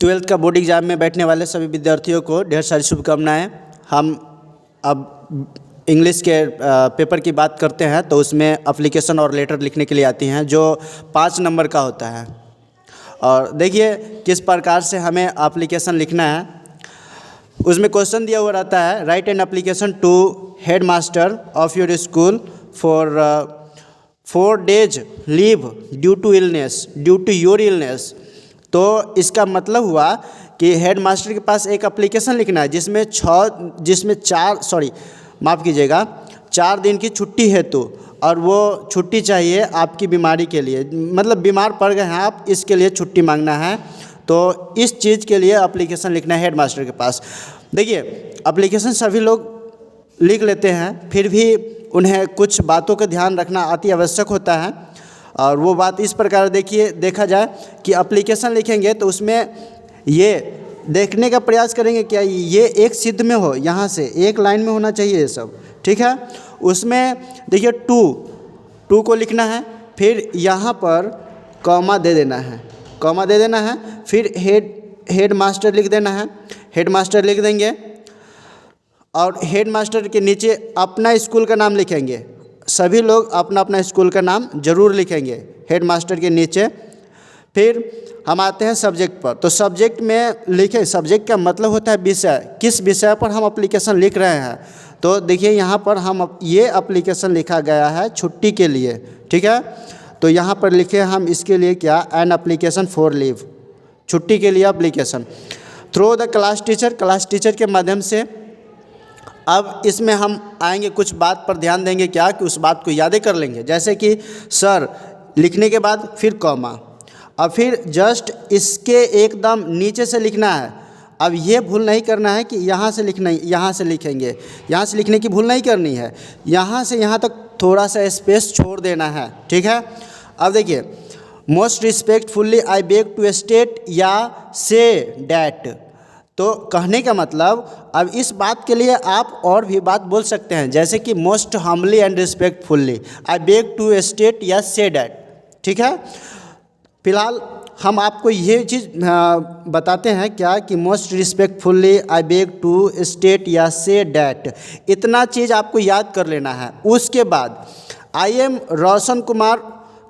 Twelfth का board exam में बैठने वाले सभी विद्यार्थियों को ढेर सारी शुभकामनाएं। हम अब इंग्लिश के पेपर की बात करते हैं तो उसमें एप्लीकेशन और लेटर लिखने के लिए आती हैं जो 5 नंबर का होता है। और देखिए किस प्रकार से हमें एप्लीकेशन लिखना है। उसमें क्वेश्चन दिया हुआ रहता है, write an application to headmaster of your school for 4 days leave due to your illness. तो इसका मतलब हुआ कि हेड मास्टर के पास एक एप्लीकेशन लिखना है जिसमें 4 दिन की छुट्टी है तो, और वो छुट्टी चाहिए आपकी बीमारी के लिए, मतलब बीमार पड़ गए हैं आप, इसके लिए छुट्टी मांगना है। तो इस चीज़ के लिए एप्लीकेशन लिखना है हेड मास्टर के पास। देखिए एप्लीकेशन सभी लोग लिख लेते हैं, फिर भी उन्हें कुछ बातों का ध्यान रखना अति आवश्यक होता है। और वो बात इस प्रकार देखा जाए कि एप्लीकेशन लिखेंगे तो उसमें ये देखने का प्रयास करेंगे क्या ये एक सिद्ध में हो, यहाँ से एक लाइन में होना चाहिए ये सब, ठीक है। उसमें देखिए टू को लिखना है, फिर यहाँ पर कॉमा दे देना है, फिर हेड मास्टर लिख देना है, हेड मास्टर लिख देंगे और हेड मास्टर के नीचे अपना स्कूल का नाम लिखेंगे। सभी लोग अपना अपना स्कूल का नाम जरूर लिखेंगे हेड मास्टर के नीचे। फिर हम आते हैं सब्जेक्ट पर, तो सब्जेक्ट में लिखें, सब्जेक्ट का मतलब होता है विषय, किस विषय पर हम एप्लीकेशन लिख रहे हैं। तो देखिए यहाँ पर हम ये एप्लीकेशन लिखा गया है छुट्टी के लिए, ठीक है। तो यहाँ पर लिखे हम इसके लिए क्या, एन एप्लीकेशन फॉर लीव, छुट्टी के लिए application through the class teacher के माध्यम से। अब इसमें हम आएंगे, कुछ बात पर ध्यान देंगे क्या कि उस बात को यादें कर लेंगे, जैसे कि सर लिखने के बाद फिर कॉमा, और फिर जस्ट इसके एकदम नीचे से लिखना है। अब ये भूल नहीं करना है कि यहाँ से लिखेंगे, यहाँ से लिखने की भूल नहीं करनी है, यहाँ से यहाँ तक थोड़ा सा स्पेस छोड़ देना है, ठीक है। अब देखिए most respectfully I beg to state या से डैट। तो कहने का मतलब अब इस बात के लिए आप और भी बात बोल सकते हैं, जैसे कि most humbly and respectfully I beg to state या से डैट, ठीक है। फिलहाल हम आपको ये चीज़ बताते हैं क्या कि most respectfully I beg to state या से डैट, इतना चीज़ आपको याद कर लेना है। उसके बाद I am Roshan Kumar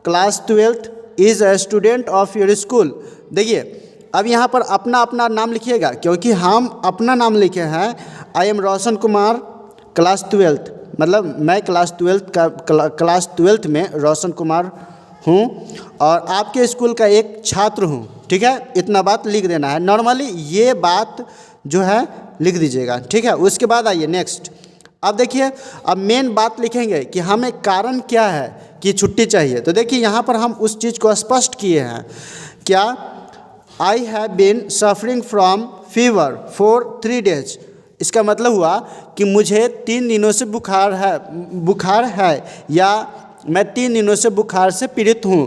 class 12th is a student of your school. देखिए अब यहाँ पर अपना अपना नाम लिखिएगा, क्योंकि हम अपना नाम लिखे हैं, I am Roshan Kumar class 12th, मतलब मैं क्लास 12th में रोशन कुमार हूँ और आपके स्कूल का एक छात्र हूँ, ठीक है। इतना बात लिख देना है, नॉर्मली ये बात जो है लिख दीजिएगा, ठीक है। उसके बाद आइए नेक्स्ट। अब देखिए अब मेन बात लिखेंगे कि हमें कारण क्या है कि छुट्टी चाहिए। तो देखिए यहाँ पर हम उस चीज़ को स्पष्ट किए हैं क्या, I have been suffering from fever for 3 days। इसका मतलब हुआ कि मुझे 3 दिनों से बुखार है या मैं 3 दिनों से बुखार से पीड़ित हूँ।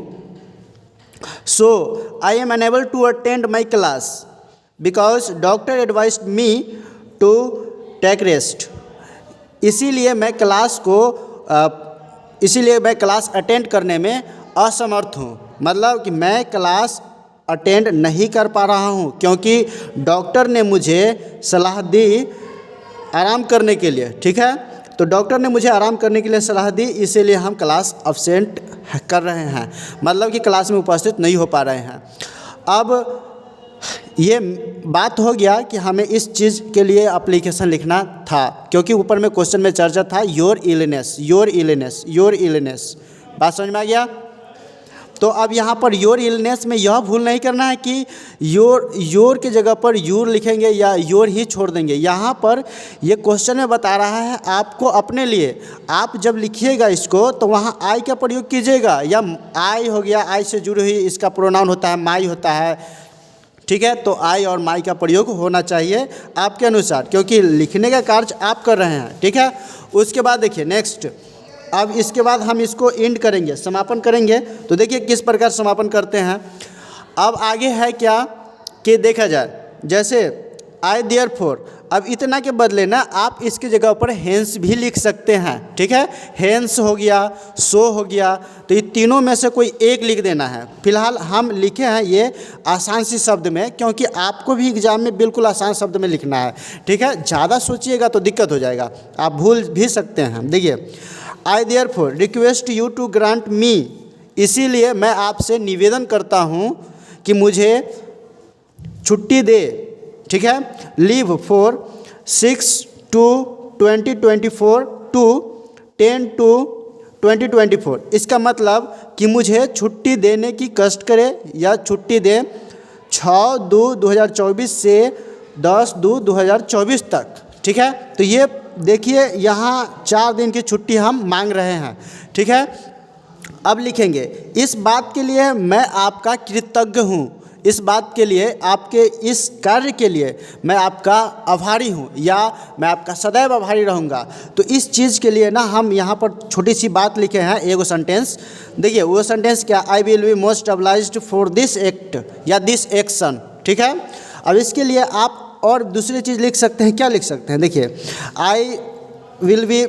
So I am unable to attend my class because doctor advised me to take rest. इसीलिए मैं क्लास अटेंड करने में असमर्थ हूँ, मतलब कि मैं क्लास अटेंड नहीं कर पा रहा हूँ क्योंकि डॉक्टर ने मुझे सलाह दी आराम करने के लिए, ठीक है। तो डॉक्टर ने मुझे आराम करने के लिए सलाह दी, इसीलिए हम क्लास अब्सेंट कर रहे हैं, मतलब कि क्लास में उपस्थित नहीं हो पा रहे हैं। अब ये बात हो गया कि हमें इस चीज़ के लिए एप्लीकेशन लिखना था, क्योंकि ऊपर में क्वेश्चन में चर्चा था योर इलनेस। बात समझ में आ गया। तो अब यहाँ पर योर इलनेस में यह भूल नहीं करना है कि योर के जगह पर यूर लिखेंगे या योर ही छोड़ देंगे। यहाँ पर ये क्वेश्चन में बता रहा है आपको अपने लिए, आप जब लिखिएगा इसको तो वहाँ आई का प्रयोग कीजिएगा, या आई हो गया, आई से जुड़ी हुई इसका प्रोनाउन होता है माई होता है, ठीक है। तो आई और माई का प्रयोग होना चाहिए आपके अनुसार, क्योंकि लिखने का कार्य आप कर रहे हैं, ठीक है। उसके बाद देखिए नेक्स्ट, अब इसके बाद हम इसको एंड करेंगे, समापन करेंगे। तो देखिए किस प्रकार समापन करते हैं। अब आगे है क्या कि देखा जाए, जैसे आई देयरफॉर, अब इतना के बदले ना आप इसकी जगह पर हेंस भी लिख सकते हैं, ठीक है। हेंस हो गया, सो हो गया, तो ये तीनों में से कोई एक लिख देना है। फिलहाल हम लिखे हैं ये आसान सी शब्द में, क्योंकि आपको भी एग्जाम में बिल्कुल आसान शब्द में लिखना है, ठीक है। ज़्यादा सोचिएगा तो दिक्कत हो जाएगा, आप भूल भी सकते हैं। देखिए, I therefore request you to grant me, इसीलिए मैं आपसे निवेदन करता हूँ कि मुझे छुट्टी दे, ठीक है। लीव फॉर 6/2/2024 टू 10/2/2024, इसका मतलब कि मुझे छुट्टी देने की कष्ट करे या छुट्टी दे 6/2/2024 से 10/2/2024 तक, ठीक है। तो ये देखिए यहाँ 4 दिन की छुट्टी हम मांग रहे हैं, ठीक है। अब लिखेंगे, इस बात के लिए मैं आपका कृतज्ञ हूँ, इस बात के लिए, आपके इस कार्य के लिए मैं आपका आभारी हूँ या मैं आपका सदैव आभारी रहूँगा। तो इस चीज़ के लिए ना हम यहाँ पर छोटी सी बात लिखे हैं, एगो सेंटेंस। देखिए वो सेंटेंस क्या, आई will be most obliged for this act या दिस एक्शन, ठीक है। अब इसके लिए आप और दूसरी चीज़ लिख सकते हैं, क्या लिख सकते हैं, देखिए I will be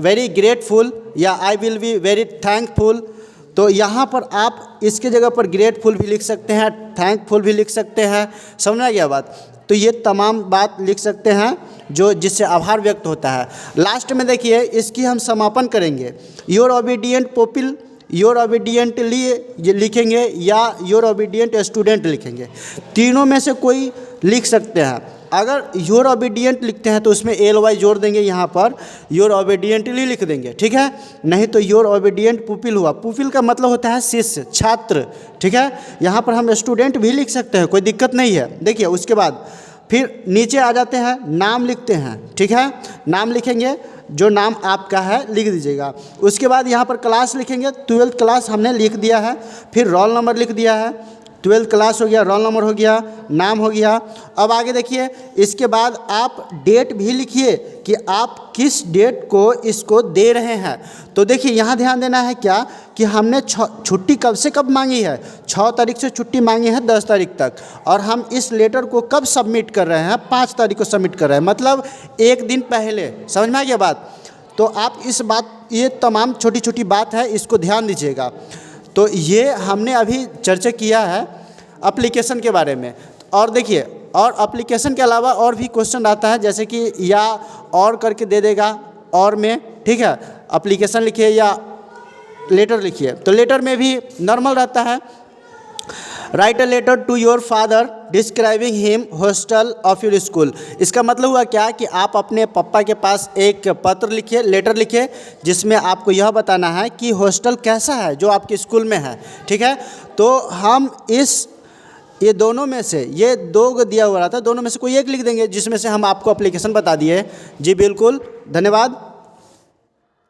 very grateful या I will be very thankful. तो यहाँ पर आप इसके जगह पर ग्रेटफुल भी लिख सकते हैं, थैंकफुल भी लिख सकते हैं, समझ में गया बात। तो ये तमाम बात लिख सकते हैं जो जिससे आभार व्यक्त होता है। लास्ट में देखिए इसकी हम समापन करेंगे, your obedient people, your obediently ये लिखेंगे या योर ओबीडियंट स्टूडेंट लिखेंगे, तीनों में से कोई लिख सकते हैं। अगर योर ओबीडियंट लिखते हैं तो उसमें ly जोड़ देंगे, यहाँ पर योर ओबीडियंटली लिख देंगे, ठीक है। नहीं तो योर ओबीडियंट पुपिल हुआ, पुपिल का मतलब होता है शिष्य, छात्र, ठीक है। यहाँ पर हम स्टूडेंट भी लिख सकते हैं, कोई दिक्कत नहीं है। देखिए उसके बाद फिर नीचे आ जाते हैं, नाम लिखते हैं, ठीक है। नाम लिखेंगे, जो नाम आपका है लिख दीजिएगा। उसके बाद यहाँ पर क्लास लिखेंगे, 12th क्लास हमने लिख दिया है। फिर रोल नंबर लिख दिया है, 12th क्लास हो गया, रोल नंबर हो गया, नाम हो गया। अब आगे देखिए, इसके बाद आप डेट भी लिखिए कि आप किस डेट को इसको दे रहे हैं। तो देखिए यहाँ ध्यान देना है क्या कि हमने छुट्टी कब से कब मांगी है, 6 तारीख से छुट्टी मांगी है 10 तारीख तक, और हम इस लेटर को कब सबमिट कर रहे हैं, 5 तारीख को सबमिट कर रहे हैं, मतलब 1 दिन पहले। समझ में आ गया बात। तो आप इस बात, ये तमाम छोटी छोटी बात है, इसको ध्यान दीजिएगा। तो ये हमने अभी चर्चा किया है एप्लीकेशन के बारे में। और देखिए, और एप्लीकेशन के अलावा और भी क्वेश्चन आता है, जैसे कि या और करके दे देगा और में, ठीक है। एप्लीकेशन लिखिए या लेटर लिखिए, तो लेटर में भी नॉर्मल रहता है, write a letter to your father describing him hostel of your school. इसका मतलब हुआ क्या कि आप अपने पापा के पास एक पत्र लिखिए, लेटर लिखिए, जिसमें आपको यह बताना है कि हॉस्टल कैसा है जो आपके स्कूल में है, ठीक है। तो हम ये दोनों में से, ये 2 दिया हुआ रहा था, दोनों में से कोई एक लिख देंगे, जिसमें से हम आपको एप्लीकेशन बता दिए। जी बिल्कुल, धन्यवाद।